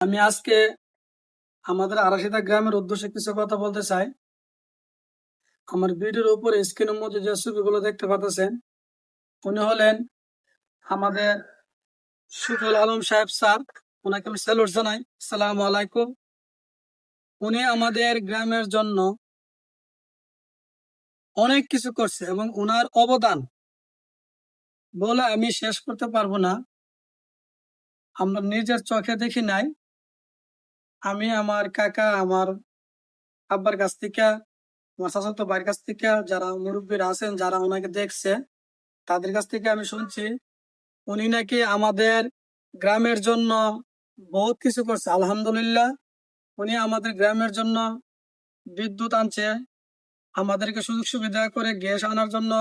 আমি আজকে আমাদের আরাশিদা গ্রামের উদ্দেশ্যে কিছু কথা বলতে চাই। আমার ভিডিওর উপরে স্ক্রিনের মধ্যে যে ছবিগুলো দেখতে পাচ্ছেন, উনি হলেন আমাদের সুফল আলম সাহেব স্যার। ওনাকে আমি স্যালুট জানাই। আসসালামু আলাইকুম। উনি আমাদের গ্রামের জন্য অনেক কিছু করছে এবং ওনার অবদান বলে আমি শেষ করতে পারবো না। আমরা নিজের চোখে দেখি নাই। আমি আমার কাকা, আমার আব্বার কাছ থেকে, আমার চাচাতো ভাইয়ের কাছ থেকে, যারা মুরব্বীরা আছেন, যারা ওনাকে দেখছে, তাদের কাছ থেকে আমি শুনছি উনি নাকি আমাদের গ্রামের জন্য বহুত কিছু করছে। আলহামদুলিল্লাহ, উনি আমাদের গ্রামের জন্য বিদ্যুৎ আনছে, আমাদেরকে সুযোগ সুবিধা করে গ্যাস আনার জন্য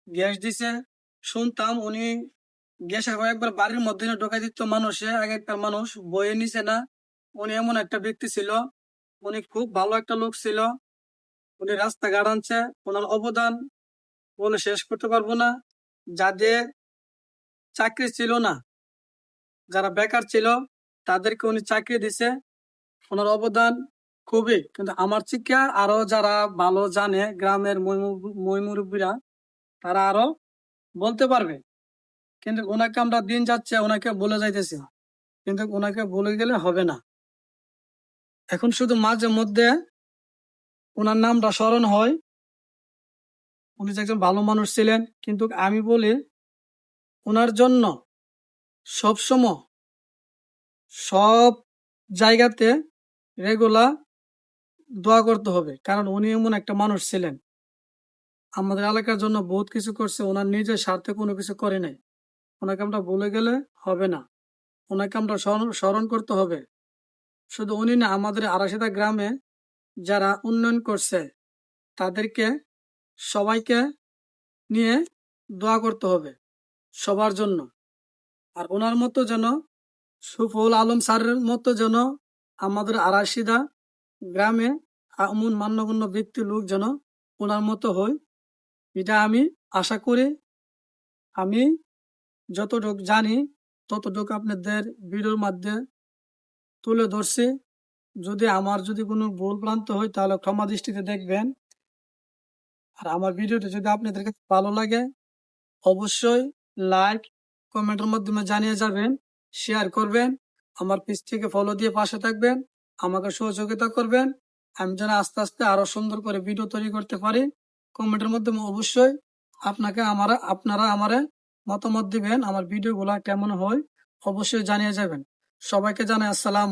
গ্যাস দিছে। শুনতাম উনি গ্যাসের কয়েকবার বাড়ির মধ্যে ঢোকাই দিত মানুষে, আগেকার মানুষ বয়ে নিছে না। উনি এমন একটা ব্যক্তি ছিল, উনি খুব ভালো একটা লোক ছিল। উনি রাস্তাঘাট আনছে, ওনার অবদান বলে শেষ করতে পারবো না। যাদের চাকরি ছিল না, যারা বেকার ছিল, তাদেরকে উনি চাকরি দিছে। ওনার অবদান খুবই, কিন্তু আমার থেকে আরো যারা ভালো জানে গ্রামের মই মুরব্বীরা, তারা আরো বলতে পারবে। কিন্তু ওনাকে আমরা দিন যাচ্ছে ওনাকে বলে যাইতেছি, কিন্তু ওনাকে বলে গেলে হবে না। এখন শুধু মাঝে মধ্যে ওনার নামটা স্মরণ হয়। উনি যে একজন ভালো মানুষ ছিলেন, কিন্তু আমি বলি ওনার জন্য সবসময় সব জায়গাতে রেগুলার দোয়া করতে হবে, কারণ উনি এমন একটা মানুষ ছিলেন, আমাদের এলাকার জন্য বহুত কিছু করছে। ওনার নিজের স্বার্থে কোনো কিছু করে নাই। ওনাকে আমরা ভুলে গেলে হবে না, ওনাকে আমরা স্মরণ করতে হবে। শুধু উনি না, আমাদের আরাশিদা গ্রামে যারা উন্নয়ন করছে তাদেরকে সবাইকে নিয়ে দোয়া করতে হবে সবার জন্য। আর ওনার মতো যেন, সুফল আলম স্যারের মতো যেন আমাদের আরাশিদা গ্রামে এমন মান্যগণ্য ব্যক্তি লোক যেন ওনার মতো হয়, এটা আমি আশা করি। আমি যতটুকু জানি ততটুকু আপনাদের ভিডিওর মাধ্যমে তুলে ধরছি। যদি কোনো ভুল ভ্রান্ত হয় তাহলে ক্ষমা দৃষ্টিতে দেখবেন। আর আমার ভিডিওটি যদি আপনাদের কাছে ভালো লাগে, অবশ্যই লাইক কমেন্টের মাধ্যমে জানিয়ে যাবেন, শেয়ার করবেন, আমার পেজ থেকে ফলো দিয়ে পাশে থাকবেন, আমাকে সহযোগিতা করবেন। আমি যেন আস্তে আস্তে আরো সুন্দর করে ভিডিও তৈরি করতে পারি। কমেন্টের মাধ্যমে অবশ্যই আপনারা আমারে মতামত দিবেন, আমার ভিডিওগুলা কেমন হয় অবশ্যই জানিয়ে যাবেন। সবাইকে জানাই আসসালাম।